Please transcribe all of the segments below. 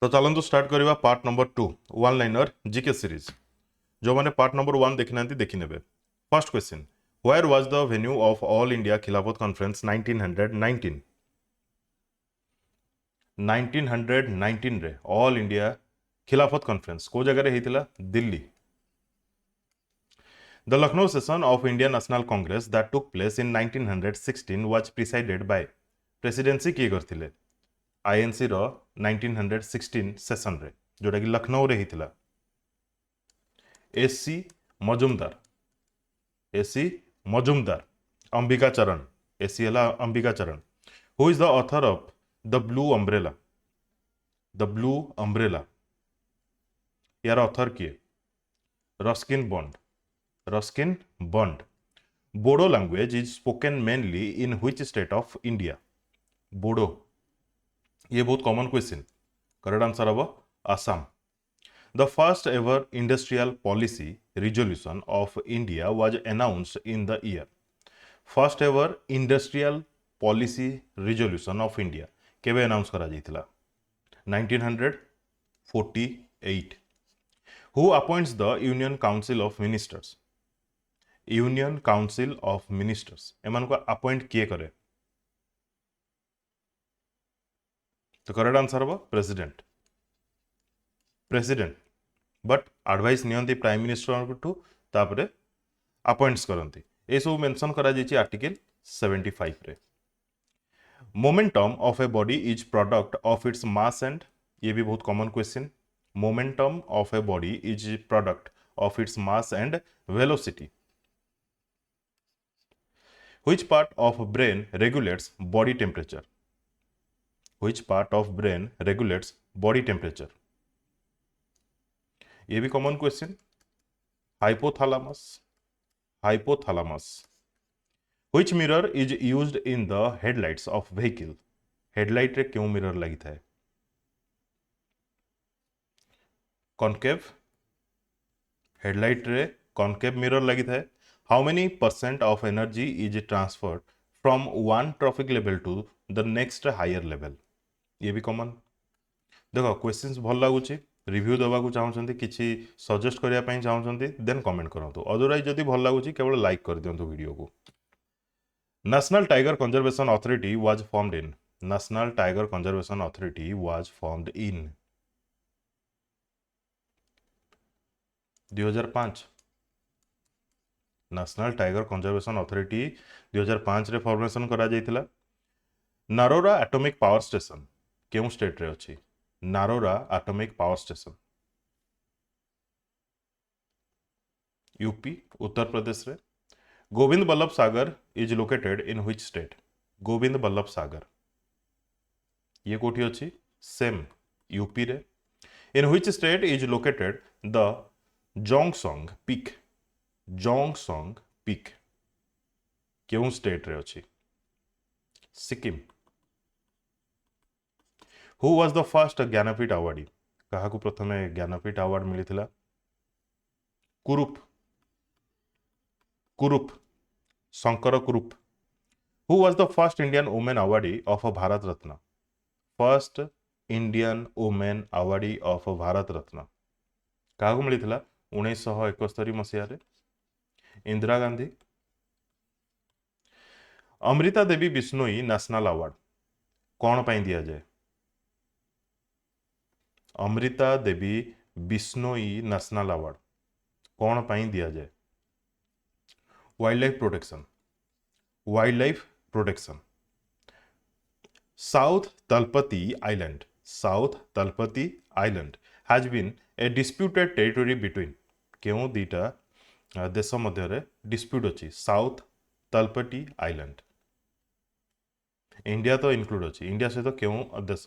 तो चलतु स्टार्ट करवा part number 2 one liner GK series. जो मैंने पार्ट नंबर 1 देखी ना देखी ने। First question, where was the venue of all India खिलाफत कॉन्फ्रेंस 1919? 1919 रे ऑल इंडिया खिलाफत कॉन्फ्रेंस को जगह रे हेतिला? Delhi. The Lucknow session of Indian National Congress that took place in 1916 was presided by presidency किए करथिले आईएनसी रो 1916 सेशन रे जोटा कि लखनऊ रे हितिला। एसी मजुमदार, एसी मजुमदार, अंबिका चरण, एसी हला अंबिका चरण। Who is the author of the blue umbrella? The blue umbrella यार ऑथर किए? Ruskin bond, Ruskin bond. Bodo language is spoken mainly in which state of India? Bodo, ये बहुत कॉमन क्वेश्चन। करेक्ट आंसर हम Assam. The first ever industrial policy resolution of India was announced in the year. First ever industrial policy resolution of India केबे announce करा जाइथिला? 1948. Who appoints the Union Council of Ministers? Union Council of Ministers एमान को appoint किए करे? तो correct answer हम president. President but advice नियंती prime minister टू तापरे अपॉइंट्स करंती। ए सब मेंशन करा जाइछि आर्टिकल 75 रे। Momentum of a body is product of its mass and, ये भी बहुत common question. Momentum of a body is product of its mass and velocity. Which part of brain regulates body temperature? Which part of brain regulates body temperature? ये भी common question. Hypothalamus, hypothalamus. Which mirror is used in the headlights of vehicle? Headlight रे क्यों mirror लगी था? Concave, headlight रे concave mirror लगी था। How many percent of energy is transferred from one trophic level to the next higher level? ये भी common. देखो क्वेश्चंस भल लगुच, रिव्यू देवाक चाहते किसी सजेस्ट करने चाहते देन कमेंट करूँ। अदरवाइज जदि भल लगुच केवल लाइक कर दिंतु वीडियो को। National Tiger Conservation Authority was formed in? National Tiger Conservation Authority was formed in 2005। National Tiger Conservation Authority 2005 रे फॉर्मेशन करा जाइतिला। नारोरा एटॉमिक पावर स्टेशन केउ स्टेट रे अछि? Narora atomic power station UP, Uttar Pradesh रे। Govind Ballabh Sagar is located in which state? Govind Ballabh Sagar ये कोठी अछि? सेम यूपी रे। In which state is located the जोंगसोंग peak? जोंगसोंग peak केउ स्टेट रे अछि? Sikkim. Who was the first Jnanpith awardee? कहा को प्रथमे ज्ञानपीठ अवार्ड मिलिथिला? कुरूप, Kurup, Shankar Kurup. Who was the first Indian women awardee of Bharat Ratna? First Indian women awardee of Bharat Ratna कहा को मिलिथिला? 1971 मसीहा रे इंदिरा गांधी। अमृता देवी बिश्नोई नेशनल अवार्ड कौन पाई दिया जाए? अमृता देवी बिश्नोई नेशनल अवार्ड कौन पाई दिया जाए? Wildlife protection, wildlife protection. South Talpatti Island, South Talpatti Island has been a disputed territory between क्यों दीटा देश मध्य डिस्प्यूट अच्छी? साउथ तलपति आइलैंड इंडिया तो इनक्लूड अच्छी, इंडिया सहित क्यों देश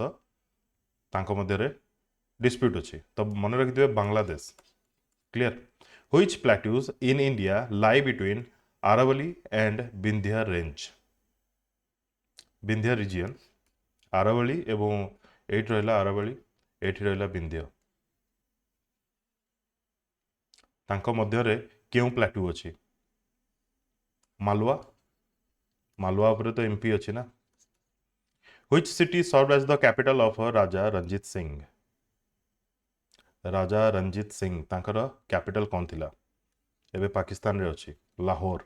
तांको मध्य डिस्प्यूट अच्छी? तो मन रखिथे Bangladesh. Clear. Which plateaus in India lie between Aravalli and Vindhya range? Vindhya region Aravalli एवं एट रहा आरावली, एट रहा विंध्य, तांको मध्य क्यों प्लेट्यू अच्छी? मालवा, मालवा उपरे तो एमपी अच्छी ना। Which city served as the capital of Raja Ranjit Singh? Raja Ranjit Singh तांकर कैपिटल कौन थिला एबे पाकिस्तान रे अछि Lahore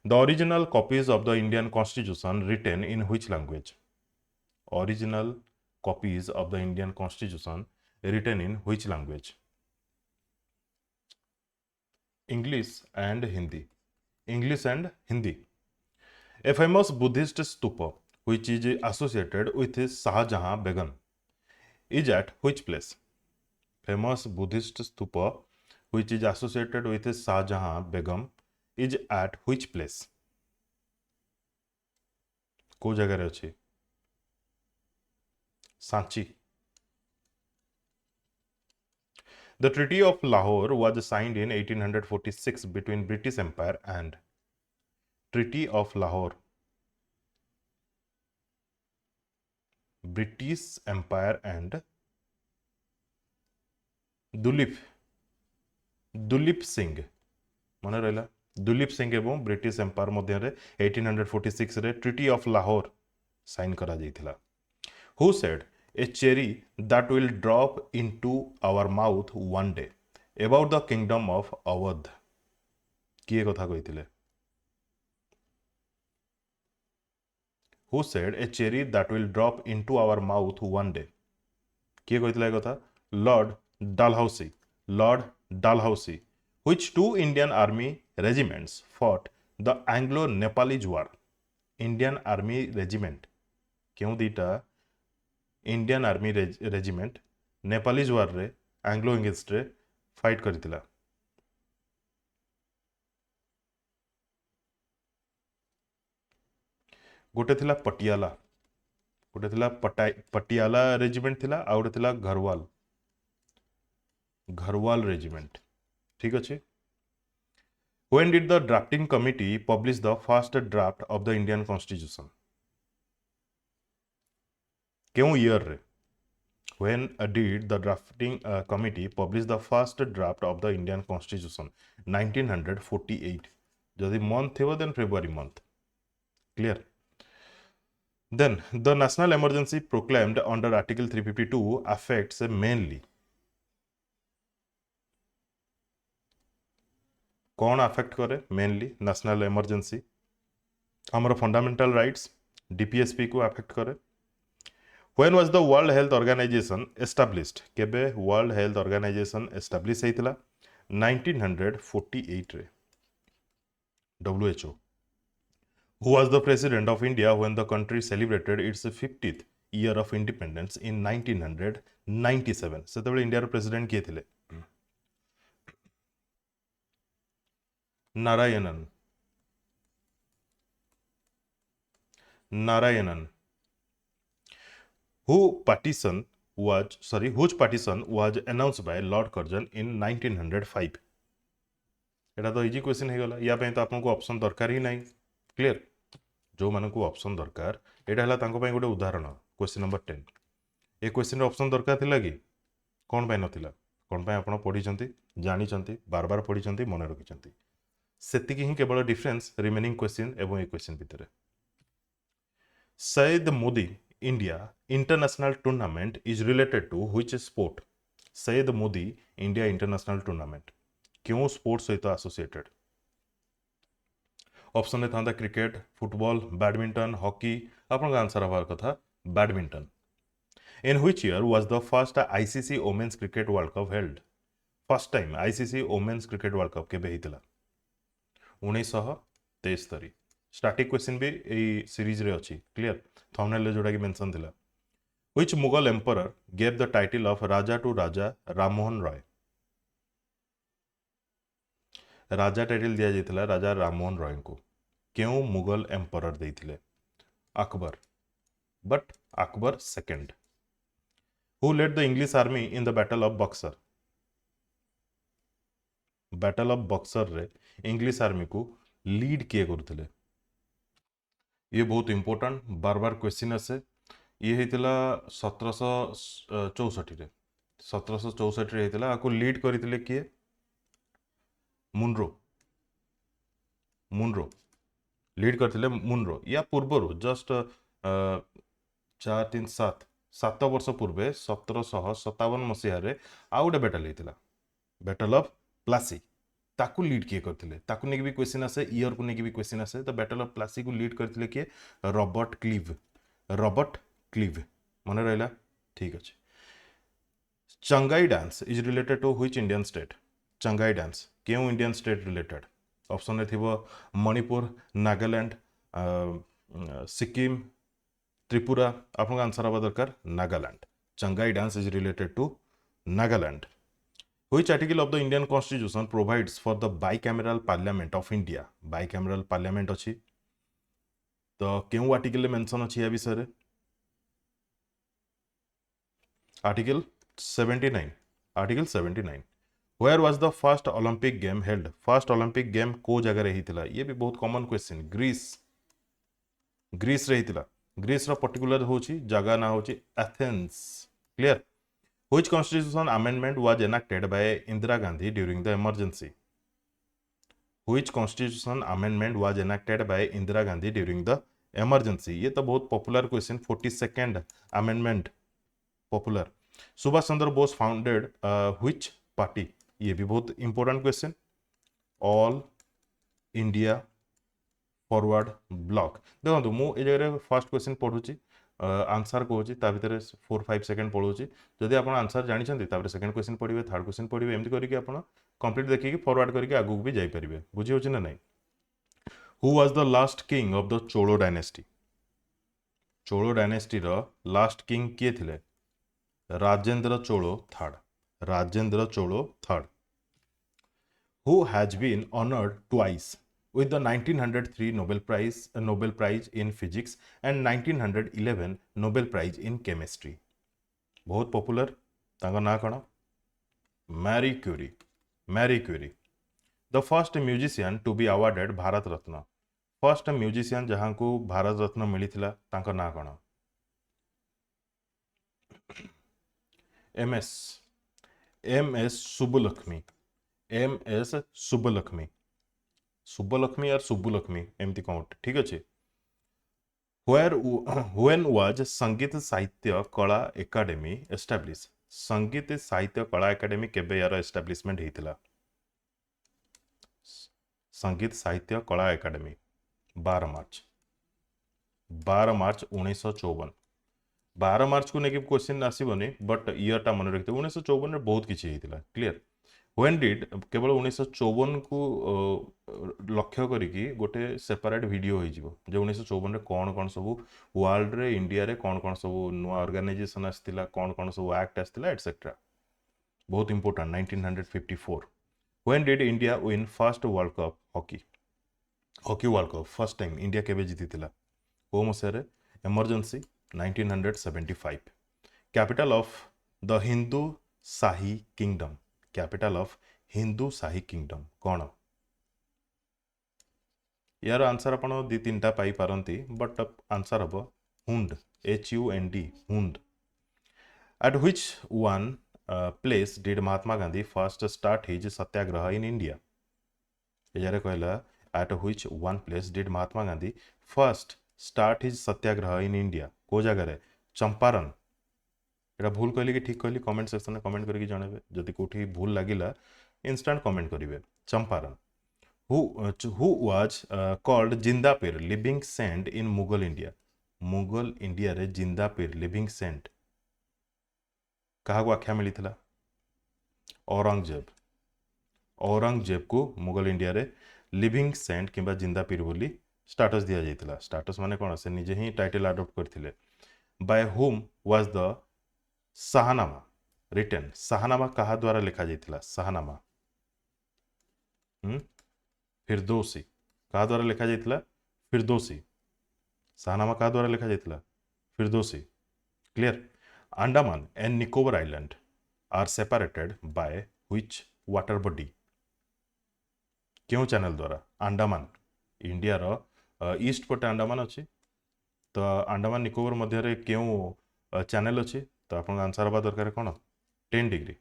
the original copies of the Indian constitution written in which language original copies of the Indian constitution written in which language English and Hindi English and Hindi A famous Buddhist stupa which is associated with Shah Jahan Begum is at which place? Famous Buddhist stupa which is associated with Shah Jahan Begum is at which place? को जगह रे अछि Sanchi The Treaty of Lahore was signed in 1846 between British Empire and Treaty of Lahore British Empire and Duleep Singh मन रहा दुलीप सिंह एवं British empire मध्य 1846 रे treaty of Lahore sign करा जाइथिला who said a cherry that will drop into our mouth one day about the kingdom of Awadh किए कथा कहिथिले who said a cherry that will drop into our mouth one day किए कहिथिला कथा Lord Dalhousie which two Indian army regiments fought the Anglo-Nepalese war Indian army regiment क्यों दीटा Indian army regiment Nepalese वार रे Anglo English रे fight करथिला गोटे थिला पटियाला गोटे थिला पटियाला रेजिमेंट थिला आ गोटे थिला घरवाल रेजिमेंट ठीक अच्छे When did the drafting committee publish the first draft of the Indian Constitution? क्यों year रे? When did the drafting committee publish the first draft of the Indian Constitution? 1948. जदि month Thebo then February month. Clear? Then the national emergency proclaimed under Article 352 affects mainly कौन affect करे mainly national emergency हमर fundamental rights DPSP को affect करे when was the world health organisation established केबे world health organisation establish हेतिला 1948 रे WHO who was the president of India when the country celebrated its 50th year of independence in 1997 सेतेबेले India रो president किए थिले Narayanan whose partition was announced by Lord Curzon in 1905 एटा तो easy question हे गला या पे तो आपन को ऑप्शन दरकार ही नहीं क्लियर जो माने को ऑप्शन दरकार एटा हला तांको पे गोटे उदाहरण क्वेश्चन नंबर 10 ए क्वेश्चन ऑप्शन दरकार थिला कि कोन पे नथिला कोन पे आपन पढी चंती जानि चंती बार बार पढी चंती मन रखि चंती सेतिकी ही केवल डिफरेंस रिमेनिंग क्वेश्चन एवं ए क्वेश्चन भितर Syed Modi India international tournament is related to which sport Syed Modi India international tournament क्यों स्पोर्ट सहित एसोसिएटेड ऑप्शन में था क्रिकेट फुटबॉल बैडमिंटन हॉकी आपन का आंसर हवार कथा badminton in which year was the first ICC women's cricket world cup held first time ICC women's cricket world cup केबे हितला 1973 स्टैटिक क्वेश्चन भी ए सीरीज रे अछि क्लियर थंबनेल रे जोडा कि मेंशन थिला which Mughal emperor gave the title of Raja to Raja Rammohan Roy राजा टाइटल दिया जाइथिला राजा राममोहन रॉय को क्यों मुगल एम्परर देइथिले Akbar but Akbar second who led the English army in the battle of Buxar battle of Buxar रे इंग्लिश आर्मी को लीड किए करथिले ये बहुत इंपोर्टेंट बार बार क्वेश्चन आसे ये हेतिला 1764 रे 1764 रे हेतिला आको लीड करथिले किए मुनरो लीड करथिले मुनरो या पूर्वरु जस्ट 437 7 वर्ष पूर्वे 1757 मसीह आउ गोटे बैटल होता बैटल ऑफ प्लासी ताकू लीड किए करथिले ताकू नेकी भी क्वेश्चन आसे ईयर को नेकी भी क्वेश्चन आसे तो बैटल ऑफ प्लासी को लीड करथिले किए रॉबर्ट क्लीव मन रहा ठीक अच्छे Changai dance is related to which Indian state Changai dance क्यों इंडियन स्टेट रिलेटेड ऑप्शन रे थिबो मणिपुर नागालैंड सिक्किम त्रिपुरा आपन आंसर हवा दरकार Nagaland Changai dance is related to Nagaland Which article of the Indian Constitution provides for the bicameral Parliament of India? Bicameral Parliament अच्छी तो क्यों article mention अच्छी या विषय article 79 article 79 Where was the first Olympic game held? First Olympic game को जगह रही थिला ये भी बहुत कॉमन क्वेश्चन ग्रीस रही थिला ग्रीस रा पर्टिकुलर होची जगह ना होची Athens clear Which constitution amendment was enacted by Indira Gandhi during the emergency? Which constitution amendment was enacted by Indira Gandhi during the emergency? ये तो बहुत popular question 42nd amendment popular Subhash Chandra Bose founded which party? ये भी बहुत important question all India forward block देखो मुझे जगह first question पढ़ुची answer कौच भितर 4-5 सेकेंड पढ़ाऊँ जदि आप आंसर जानते सेकेंड क्वेश्चन पढ़े थर्ड क्वेश्चन पढ़े एमती करके कंप्लीट देखिए फॉरवर्ड करके आगू भी जापर बुझी हो ना नहीं who was the last king of the Chola dynasty last king किए थे Rajendra Chola third who has been honoured twice with the 1903 Nobel Prize in Physics and 1911 Nobel Prize in Chemistry. बहुत पॉपुलर तांका ना कौन Marie Curie the first musician to be awarded Bharat Ratna first musician जहां को भारत रत्न मिली थिला तांका ना कौन एमएस सुब्बुलक्ष्मी सुब्बलक्ष्मी और सुब्बुलक्ष्मी एमती कौन ठीक अच्छे व्हेन वाज संगीत साहित्य कला एकाडेमी एस्टाब्लिश संगीत साहित्य कला एकाडेमी केबे यार एस्टाब्लिशमेंट होता संगीत साहित्य कला एकाडेमी 12 मार्च 1954 12 मार्च को लेकिन क्वेश्चन आसबनी बट इयरटा मन रखते 1954 बहुत किसी होता क्लीयर व्हेन डिड केवल 1954 को लक्ष्य करिकी गोटे सेपरेट वीडियो हो जो 1954 कौन कौन सब वर्ल्ड रे इंडिया रे कौन कौन सब नुआ ऑर्गेनाइजेशन आसला कौन सब एक्ट आसला एटसेट्रा बहुत important 1954 when did India win first world cup hockey world cup first time India केबे जीतिला को मसरे emergency 1975 capital of the Hindu Shahi kingdom capital of Hindu Shahi kingdom कौन यार आंसर आप 2-3टा पाई पारंती बट आंसर हम Hund HUND Hund at which one place did Mahatma Gandhi first start his Satyagraha in India यार कहला at which one place did Mahatma Gandhi first start his Satyagraha in India को जगह चंपारण एटा भूल कहली कि ठीक कहली कमेंट सेक्शन में कमेंट करके जणाबे जदि कोठी भूल लागिला इंस्टेंट कमेंट करिवे चंपारण हु वाज कॉल्ड जिंदा पीर लिविंग सेंट इन मुगल इंडिया रे जिंदा पीर लिविंग सेंट कहा को आख्या मिली थिला औरंगजेब को मुगल इंडिया रे लिविंग सेंट किंबा जिंदा पीर बोली स्टेटस दिया जाइतिला स्टेटस माने कोन से निजे ही टाइटल अडॉप्ट करथिले by whom was the Shahnameh written Shahnameh कहा द्वारा लिखा जाइतिला शाहनामा फिरदौसी कहा द्वारा लिखा जाइतिला फिरदौसी शाहनामा कहा द्वारा लिखा जाइतिला Firdausi clear Andaman and Nicobar island are separated by which water body क्यों चैनल द्वारा अंडमान इंडिया रो ईस्ट पटे अंडमान अच्छी तो अंडमान निकोबर मध्य क्यों चैनल अच्छी तो आप आंसर हवा दरकार कौन 10 डिग्री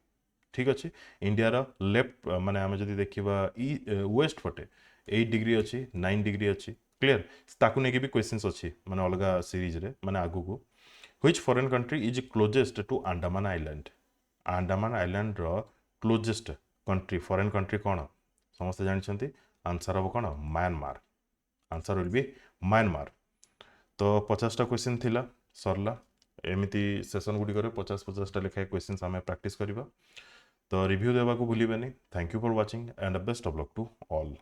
ठीक अच्छे इंडिया रो लेफ्ट माने आम जब देखा वेस्ट पटे 8 डिग्री अच्छी 9 डिग्री अच्छी क्लीयर ताकू नहीं भी क्वेश्चंस अच्छी माने अलग सीरीज रे माने आगु को Which foreign country is closest to Andaman Island? Andaman Island row closest country foreign country कौन समस्ते जानते आंसर हम कौन Myanmar answer will be Myanmar तो 50टा क्वेश्चन थिला सरला एमती सेशन गुडी करे 50-50टा लेखाए क्वेश्चन आम प्रैक्टिस करबा तो रिव्यू देवा को भूलिबेनी thank you for watching and best of luck to all.